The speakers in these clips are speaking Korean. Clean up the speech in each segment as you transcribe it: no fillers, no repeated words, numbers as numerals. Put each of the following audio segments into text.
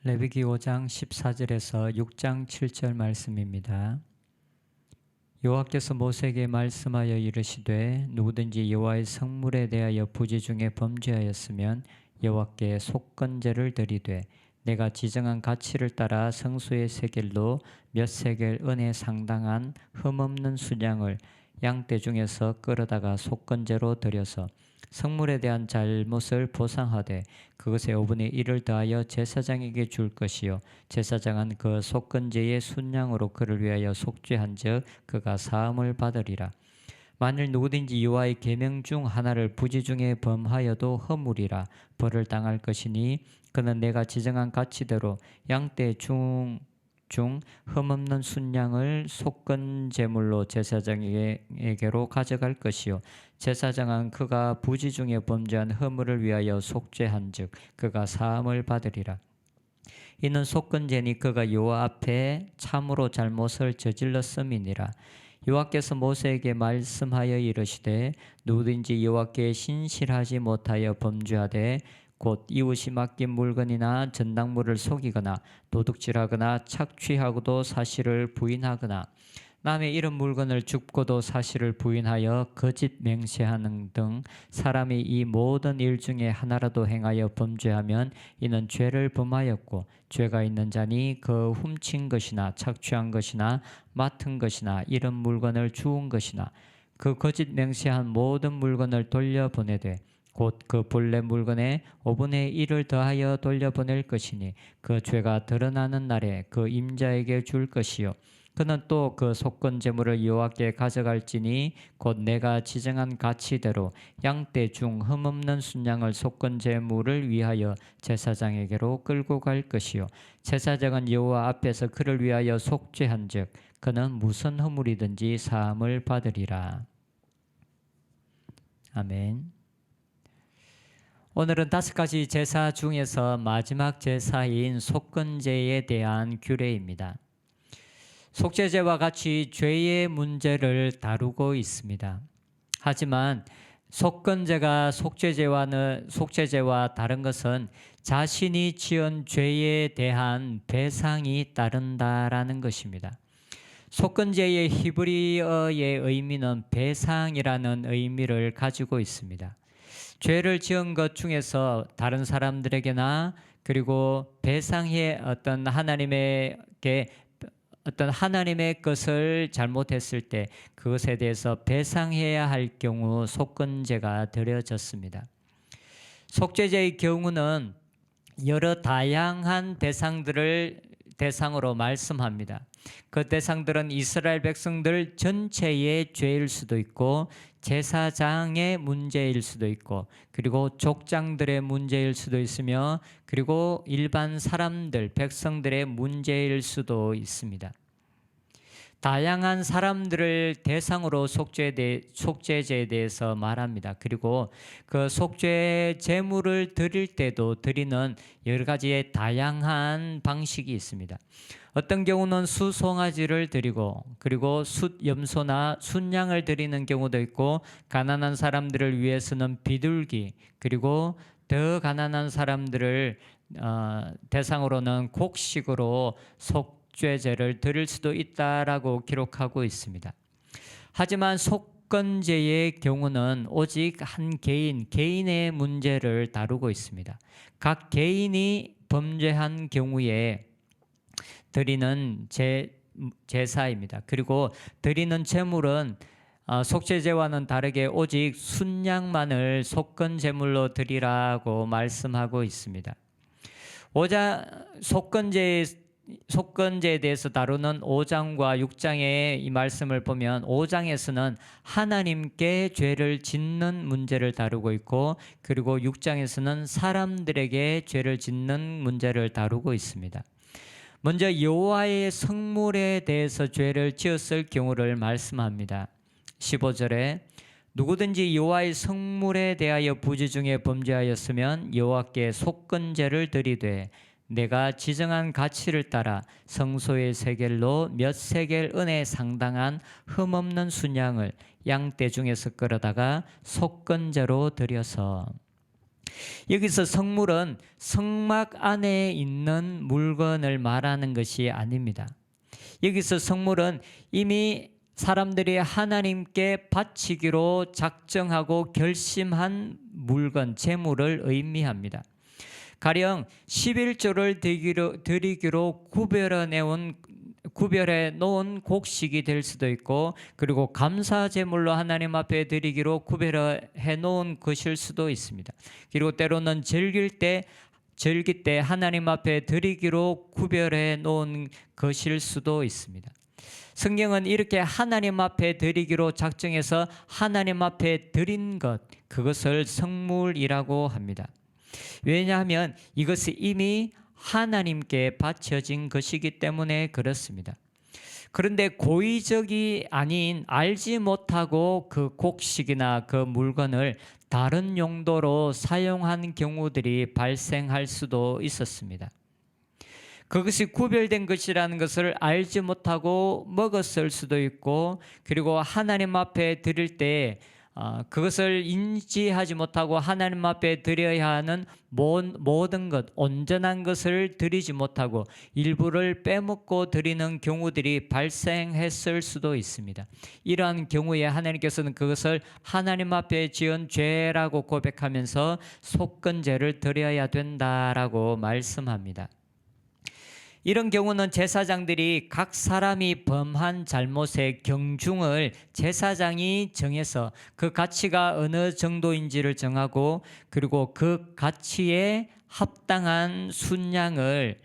레위기 5장 14절에서 6장 7절 말씀입니다. 여호와께서 모세에게 말씀하여 이르시되 누구든지 여호와의 성물에 대하여 부지 중에 범죄하였으면 여호와께 속건제를 드리되 내가 지정한 가치를 따라 성소의 세겔로 몇 세겔 은에 상당한 흠없는 순양을 양떼 중에서 끌어다가 속건제로 드려서 성물에 대한 잘못을 보상하되 그것의 5분의 1을 더하여 제사장에게 줄 것이요 제사장은 그 속건제의 순양으로 그를 위하여 속죄한즉 그가 사함을 받으리라. 만일 누구든지 여호와의 계명 중 하나를 부지 중에 범하여도 허물이라 벌을 당할 것이니 그는 내가 지정한 가치대로 양떼 중 흠없는 순양을 속건제물로 제사장에게로 가져갈 것이요 제사장은 그가 부지 중에 범죄한 허물을 위하여 속죄한즉 그가 사함을 받으리라. 이는 속건제니 그가 여호와 앞에 참으로 잘못을 저질렀음이니라. 여호와께서 모세에게 말씀하여 이르시되 누구든지 여호와께 신실하지 못하여 범죄하되 곧 이웃이 맡긴 물건이나 전당물을 속이거나 도둑질하거나 착취하고도 사실을 부인하거나 남의 이런 물건을 줍고도 사실을 부인하여 거짓 맹세하는 등 사람이 이 모든 일 중에 하나라도 행하여 범죄하면 이는 죄를 범하였고 죄가 있는 자니 그 훔친 것이나 착취한 것이나 맡은 것이나 이런 물건을 주운 것이나 그 거짓 맹세한 모든 물건을 돌려보내되 곧 그 본래 물건의 5분의 1을 더하여 돌려보낼 것이니 그 죄가 드러나는 날에 그 임자에게 줄 것이요 그는 또 그 속건제물을 여호와께 가져갈지니 곧 내가 지정한 가치대로 양떼 중 흠없는 순양을 속건제물을 위하여 제사장에게로 끌고 갈 것이요 제사장은 여호와 앞에서 그를 위하여 속죄한즉 그는 무슨 허물이든지 사함을 받으리라. 아멘. 오늘은 5가지 제사 중에서 마지막 제사인 속건제에 대한 규례입니다. 속죄제와 같이 죄의 문제를 다루고 있습니다. 하지만 속건제가 속죄제와 다른 것은 자신이 지은 죄에 대한 배상이 따른다라는 것입니다. 속건제의 히브리어의 의미는 배상이라는 의미를 가지고 있습니다. 죄를 지은 것 중에서 다른 사람들에게나 그리고 배상해 어떤 하나님의 것을 잘못했을 때 그것에 대해서 배상해야 할 경우 속건제가 드려졌습니다. 속죄제의 경우는 여러 다양한 대상으로 말씀합니다. 그 대상들은 이스라엘 백성들 전체의 죄일 수도 있고 제사장의 문제일 수도 있고 그리고 족장들의 문제일 수도 있으며 그리고 일반 사람들, 백성들의 문제일 수도 있습니다. 다양한 사람들을 대상으로 속죄제에 대해서 말합니다. 그리고 그 속죄 제물을 드릴 때도 드리는 여러 가지의 다양한 방식이 있습니다. 어떤 경우는 수송아지를 드리고 그리고 숫염소나 순양을 드리는 경우도 있고 가난한 사람들을 위해서는 비둘기 그리고 더 가난한 사람들을 대상으로는 곡식으로 속죄제를 드릴 수도 있다라고 기록하고 있습니다. 하지만 속건제의 경우는 오직 한 개인의 문제를 다루고 있습니다. 각 개인이 범죄한 경우에 드리는 제사입니다. 그리고 드리는 제물은 속죄제와는 다르게 오직 순양만을 속건제물로 드리라고 말씀하고 있습니다. 속건제에 대해서 다루는 5장과 6장의 이 말씀을 보면 5장에서는 하나님께 죄를 짓는 문제를 다루고 있고 그리고 6장에서는 사람들에게 죄를 짓는 문제를 다루고 있습니다. 먼저 여호와의 성물에 대해서 죄를 지었을 경우를 말씀합니다. 15절에 누구든지 여호와의 성물에 대하여 부지 중에 범죄하였으면 여호와께 속건제를 드리되 내가 지정한 가치를 따라 성소의 세겔로 몇 세겔 은에 상당한 흠없는 순양을 양떼 중에서 끌어다가 속건제로 드려서 여기서 성물은 성막 안에 있는 물건을 말하는 것이 아닙니다. 여기서 성물은 이미 사람들이 하나님께 바치기로 작정하고 결심한 물건, 재물을 의미합니다. 가령 11조를 드리기로 구별해 놓은 곡식이 될 수도 있고, 그리고 감사 제물로 하나님 앞에 드리기로 구별해 놓은 것일 수도 있습니다. 그리고 때로는 절기 때 하나님 앞에 드리기로 구별해 놓은 것일 수도 있습니다. 성경은 이렇게 하나님 앞에 드리기로 작정해서 하나님 앞에 드린 것, 그것을 성물이라고 합니다. 왜냐하면 이것이 이미 하나님께 바쳐진 것이기 때문에 그렇습니다. 그런데 고의적이 아닌 알지 못하고 그 곡식이나 그 물건을 다른 용도로 사용한 경우들이 발생할 수도 있었습니다. 그것이 구별된 것이라는 것을 알지 못하고 먹었을 수도 있고, 그리고 하나님 앞에 드릴 때 그것을 인지하지 못하고 하나님 앞에 드려야 하는 모든 것, 온전한 것을 드리지 못하고 일부를 빼먹고 드리는 경우들이 발생했을 수도 있습니다. 이러한 경우에 하나님께서는 그것을 하나님 앞에 지은 죄라고 고백하면서 속건제를 드려야 된다라고 말씀합니다. 이런 경우는 제사장들이 각 사람이 범한 잘못의 경중을 제사장이 정해서 그 가치가 어느 정도인지를 정하고, 그리고 그 가치에 합당한 순양을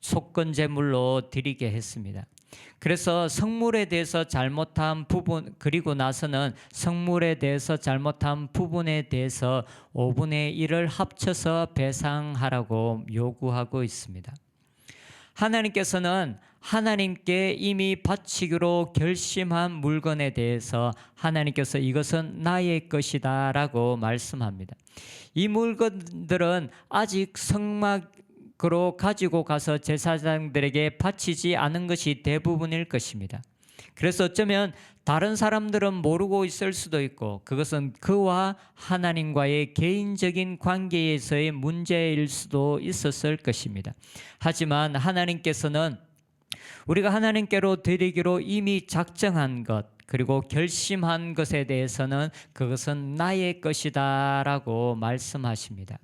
속건제물로 드리게 했습니다. 그래서 성물에 대해서 잘못한 부분, 그리고 나서는 성물에 대해서 잘못한 부분에 대해서 5분의 1을 합쳐서 배상하라고 요구하고 있습니다. 하나님께서는 하나님께 이미 바치기로 결심한 물건에 대해서 하나님께서 이것은 나의 것이다 라고 말씀합니다. 이 물건들은 아직 성막으로 가지고 가서 제사장들에게 바치지 않은 것이 대부분일 것입니다. 그래서 어쩌면 다른 사람들은 모르고 있을 수도 있고, 그것은 그와 하나님과의 개인적인 관계에서의 문제일 수도 있었을 것입니다. 하지만 하나님께서는 우리가 하나님께로 드리기로 이미 작정한 것, 그리고 결심한 것에 대해서는 그것은 나의 것이다 라고 말씀하십니다.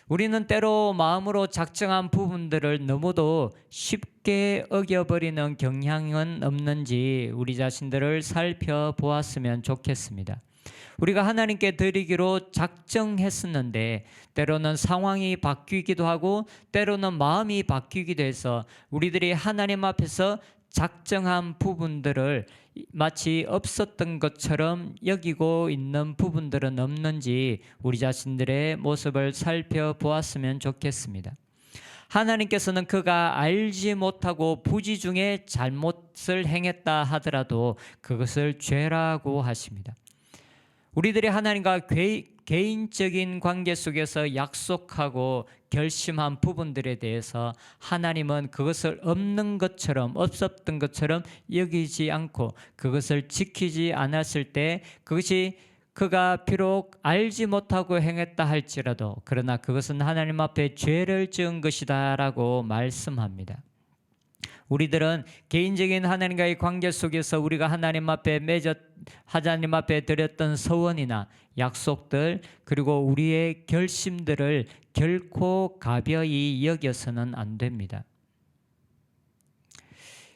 우리는 때로 마음으로 작정한 부분들을 너무도 쉽게 어겨버리는 경향은 없는지 우리 자신들을 살펴보았으면 좋겠습니다. 우리가 하나님께 드리기로 작정했었는데 때로는 상황이 바뀌기도 하고 때로는 마음이 바뀌기도 해서 우리들이 하나님 앞에서 작정한 부분들을 마치 없었던 것처럼 여기고 있는 부분들은 없는지 우리 자신들의 모습을 살펴보았으면 좋겠습니다. 하나님께서는 그가 알지 못하고 부지 중에 잘못을 행했다 하더라도 그것을 죄라고 하십니다. 우리들이 하나님과 개인적인 관계 속에서 약속하고 결심한 부분들에 대해서 하나님은 그것을 없는 것처럼, 없었던 것처럼 여기지 않고 그것을 지키지 않았을 때 그것이 그가 비록 알지 못하고 행했다 할지라도 그러나 그것은 하나님 앞에 죄를 지은 것이다 라고 말씀합니다. 우리들은 개인적인 하나님과의 관계 속에서 우리가 하나님 앞에 드렸던 서원이나 약속들, 그리고 우리의 결심들을 결코 가벼이 여겨서는 안 됩니다.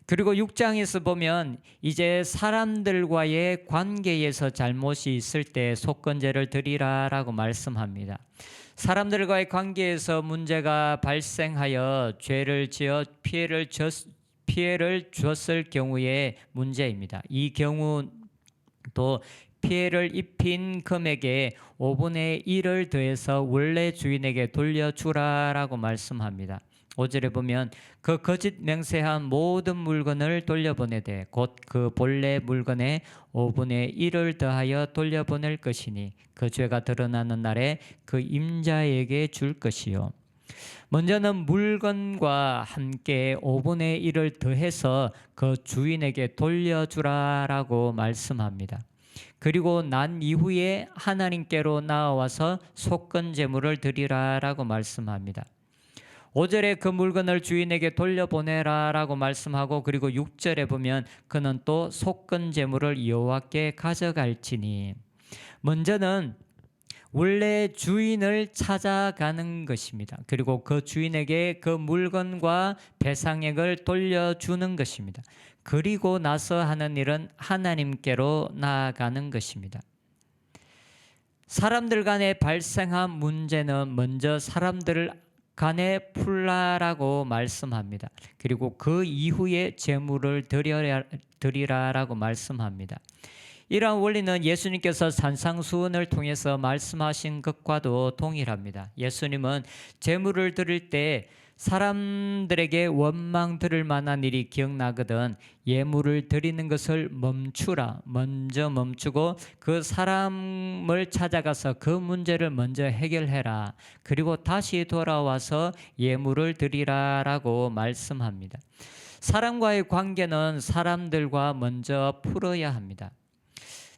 그리고 6장에서 보면 이제 사람들과의 관계에서 잘못이 있을 때 속건제를 드리라라고 말씀합니다. 사람들과의 관계에서 문제가 발생하여 죄를 지어 피해를 줬을 경우의 문제입니다. 이 경우도 피해를 입힌 금액의 5분의 1을 더해서 원래 주인에게 돌려주라라고 말씀합니다. 5절에 보면 그 거짓 맹세한 모든 물건을 돌려보내되 곧 그 본래 물건의 5분의 1을 더하여 돌려보낼 것이니 그 죄가 드러나는 날에 그 임자에게 줄 것이요. 먼저는 물건과 함께 5분의 1을 더해서 그 주인에게 돌려주라라고 말씀합니다. 그리고 난 이후에 하나님께로 나아와서 속건 제물을 드리라라고 말씀합니다. 5절에 그 물건을 주인에게 돌려보내라라고 말씀하고, 그리고 6절에 보면 그는 또 속건 제물을 여호와께 가져갈지니. 먼저는 원래 주인을 찾아가는 것입니다. 그리고 그 주인에게 그 물건과 배상액을 돌려주는 것입니다. 그리고 나서 하는 일은 하나님께로 나아가는 것입니다. 사람들 간에 발생한 문제는 먼저 사람들 간에 풀라라고 말씀합니다. 그리고 그 이후에 제물을 드리라라고 말씀합니다. 이러한 원리는 예수님께서 산상수훈을 통해서 말씀하신 것과도 동일합니다. 예수님은 제물을 드릴 때 사람들에게 원망 들을 만한 일이 기억나거든 예물을 드리는 것을 멈추라, 먼저 멈추고 그 사람을 찾아가서 그 문제를 먼저 해결해라, 그리고 다시 돌아와서 예물을 드리라라고 말씀합니다. 사람과의 관계는 사람들과 먼저 풀어야 합니다.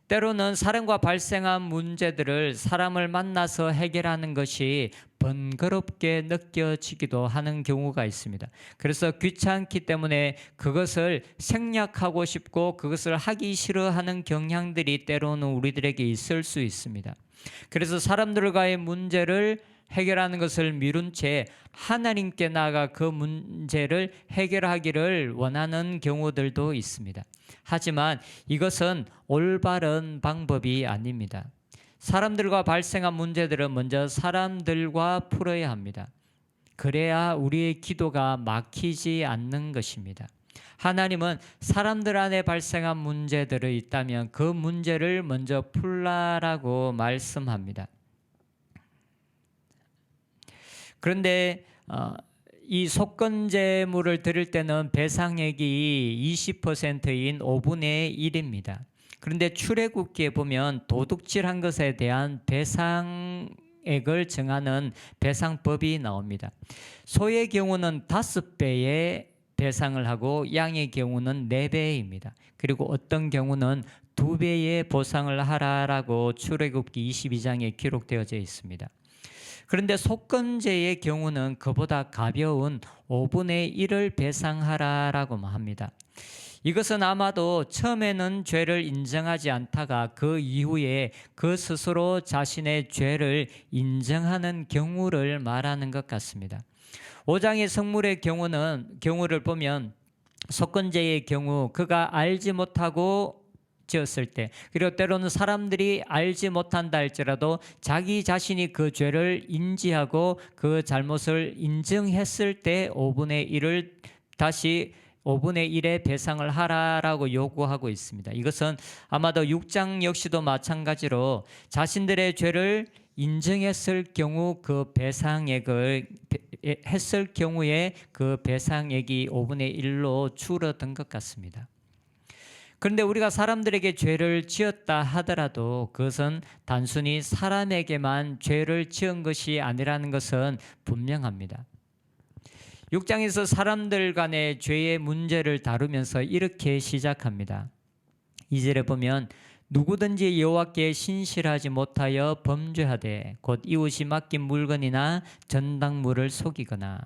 때로는 사람과 발생한 문제들을 사람을 만나서 해결하는 것이 번거롭게 느껴지기도 하는 경우가 있습니다. 그래서 귀찮기 때문에 그것을 생략하고 싶고 그것을 하기 싫어하는 경향들이 때로는 우리들에게 있을 수 있습니다. 그래서 사람들과의 문제를 해결하는 것을 미룬 채 하나님께 나아가 그 문제를 해결하기를 원하는 경우들도 있습니다. 하지만 이것은 올바른 방법이 아닙니다. 사람들과 발생한 문제들은 먼저 사람들과 풀어야 합니다. 그래야 우리의 기도가 막히지 않는 것입니다. 하나님은 사람들 안에 발생한 문제들이 있다면 그 문제를 먼저 풀라라고 말씀합니다. 그런데 이 속건제물을 드릴 때는 배상액이 20%인 5분의 1입니다. 그런데 출애굽기에 보면 도둑질한 것에 대한 배상액을 정하는 배상법이 나옵니다. 소의 경우는 5배의 배상을 하고 양의 경우는 4배입니다. 그리고 어떤 경우는 2배의 보상을 하라라고 출애굽기 22장에 기록되어져 있습니다. 그런데 속건제의 경우는 그보다 가벼운 5분의 1을 배상하라라고 합니다. 이것은 아마도 처음에는 죄를 인정하지 않다가 그 이후에 그 스스로 자신의 죄를 인정하는 경우를 말하는 것 같습니다. 5장의 성물의 경우를 보면 속건제의 경우 그가 알지 못하고 지었을 때, 그리고 때로는 사람들이 알지 못한다 할지라도 자기 자신이 그 죄를 인지하고 그 잘못을 인정했을 때 5분의 1을 다시 5분의 1의 배상을 하라라고 요구하고 있습니다. 이것은 아마도 6장 역시도 마찬가지로 자신들의 죄를 인정했을 경우 그 배상액을 했을 경우에 그 배상액이 5분의 1로 줄어든 것 같습니다. 그런데 우리가 사람들에게 죄를 지었다 하더라도 그것은 단순히 사람에게만 죄를 지은 것이 아니라는 것은 분명합니다. 6장에서 사람들 간의 죄의 문제를 다루면서 이렇게 시작합니다. 2절에 보면 누구든지 여호와께 신실하지 못하여 범죄하되 곧 이웃이 맡긴 물건이나 전당물을 속이거나.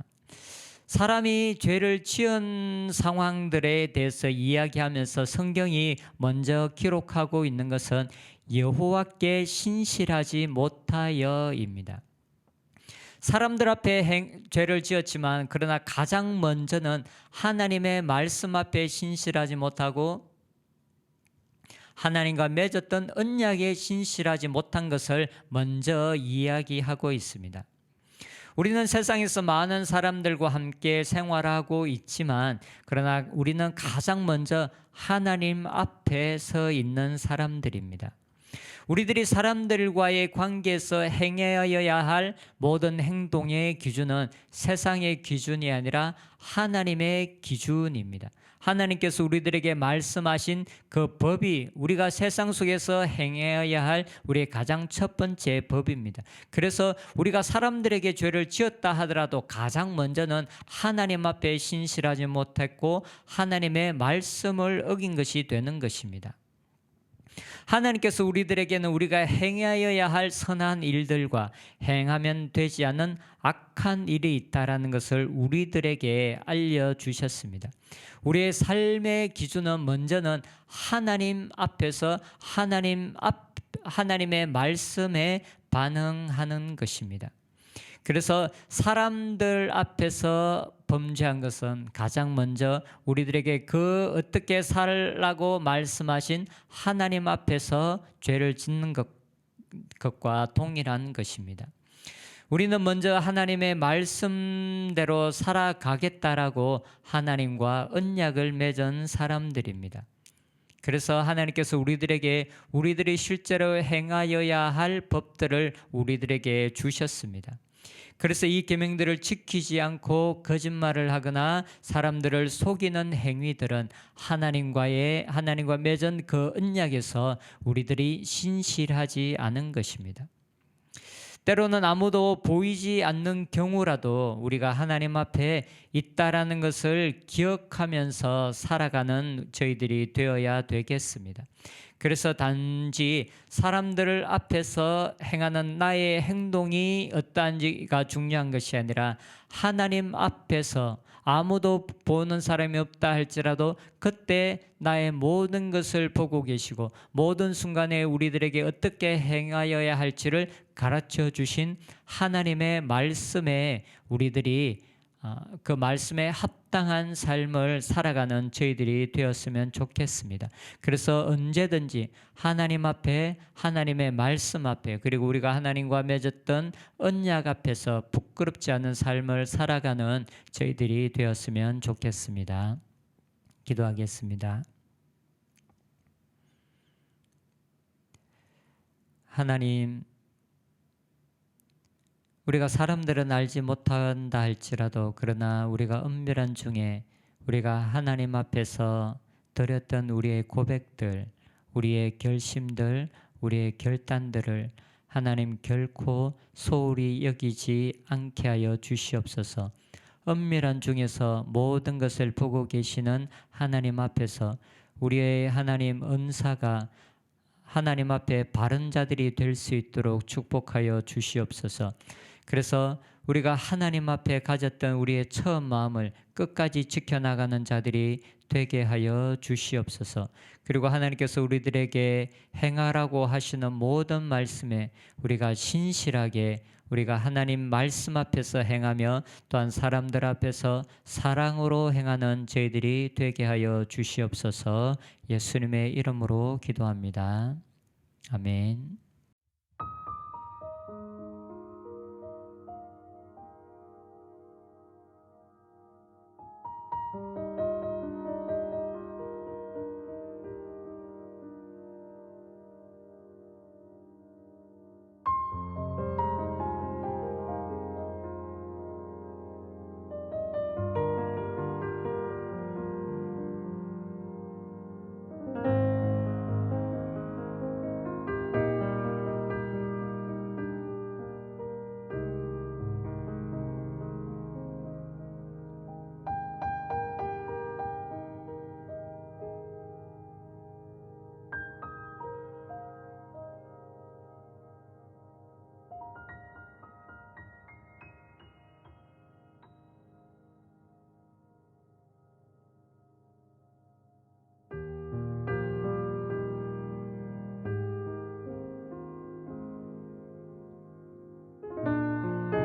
사람이 죄를 지은 상황들에 대해서 이야기하면서 성경이 먼저 기록하고 있는 것은 여호와께 신실하지 못하여입니다. 사람들 앞에 죄를 지었지만 그러나 가장 먼저는 하나님의 말씀 앞에 신실하지 못하고 하나님과 맺었던 언약에 신실하지 못한 것을 먼저 이야기하고 있습니다. 우리는 세상에서 많은 사람들과 함께 생활하고 있지만 그러나 우리는 가장 먼저 하나님 앞에 서 있는 사람들입니다. 우리들이 사람들과의 관계에서 행해야 할 모든 행동의 기준은 세상의 기준이 아니라 하나님의 기준입니다. 하나님께서 우리들에게 말씀하신 그 법이 우리가 세상 속에서 행해야 할 우리의 가장 첫 번째 법입니다. 그래서 우리가 사람들에게 죄를 지었다 하더라도 가장 먼저는 하나님 앞에 신실하지 못했고 하나님의 말씀을 어긴 것이 되는 것입니다. 하나님께서 우리들에게는 우리가 행하여야 할 선한 일들과 행하면 되지 않는 악한 일이 있다라는 것을 우리들에게 알려주셨습니다. 우리의 삶의 기준은 먼저는 하나님 앞에서 하나님의 말씀에 반응하는 것입니다. 그래서 사람들 앞에서 범죄한 것은 가장 먼저 우리들에게 그 어떻게 살라고 말씀하신 하나님 앞에서 죄를 짓는 것과 동일한 것입니다. 우리는 먼저 하나님의 말씀대로 살아가겠다라고 하나님과 언약을 맺은 사람들입니다. 그래서 하나님께서 우리들에게 우리들이 실제로 행하여야 할 법들을 우리들에게 주셨습니다. 그래서 이 계명들을 지키지 않고 거짓말을 하거나 사람들을 속이는 행위들은 하나님과 맺은 그 언약에서 우리들이 신실하지 않은 것입니다. 때로는 아무도 보이지 않는 경우라도 우리가 하나님 앞에 있다라는 것을 기억하면서 살아가는 저희들이 되어야 되겠습니다. 그래서 단지 사람들 앞에서 행하는 나의 행동이 어떠한지가 중요한 것이 아니라 하나님 앞에서 아무도 보는 사람이 없다 할지라도 그때 나의 모든 것을 보고 계시고 모든 순간에 우리들에게 어떻게 행하여야 할지를 가르쳐 주신 하나님의 말씀에 우리들이 그 말씀에 합당한 삶을 살아가는 저희들이 되었으면 좋겠습니다. 그래서 언제든지 하나님 앞에, 하나님의 말씀 앞에, 그리고 우리가 하나님과 맺었던 언약 앞에서 부끄럽지 않은 삶을 살아가는 저희들이 되었으면 좋겠습니다. 기도하겠습니다. 하나님, 우리가 사람들은 알지 못한다 할지라도 그러나 우리가 은밀한 중에 우리가 하나님 앞에서 드렸던 우리의 고백들, 우리의 결심들, 우리의 결단들을 하나님 결코 소홀히 여기지 않게 하여 주시옵소서. 은밀한 중에서 모든 것을 보고 계시는 하나님 앞에서 우리의 하나님 은사가 하나님 앞에 바른 자들이 될 수 있도록 축복하여 주시옵소서. 그래서 우리가 하나님 앞에 가졌던 우리의 처음 마음을 끝까지 지켜나가는 자들이 되게 하여 주시옵소서. 그리고 하나님께서 우리들에게 행하라고 하시는 모든 말씀에 우리가 신실하게 우리가 하나님 말씀 앞에서 행하며 또한 사람들 앞에서 사랑으로 행하는 저희들이 되게 하여 주시옵소서. 예수님의 이름으로 기도합니다. 아멘.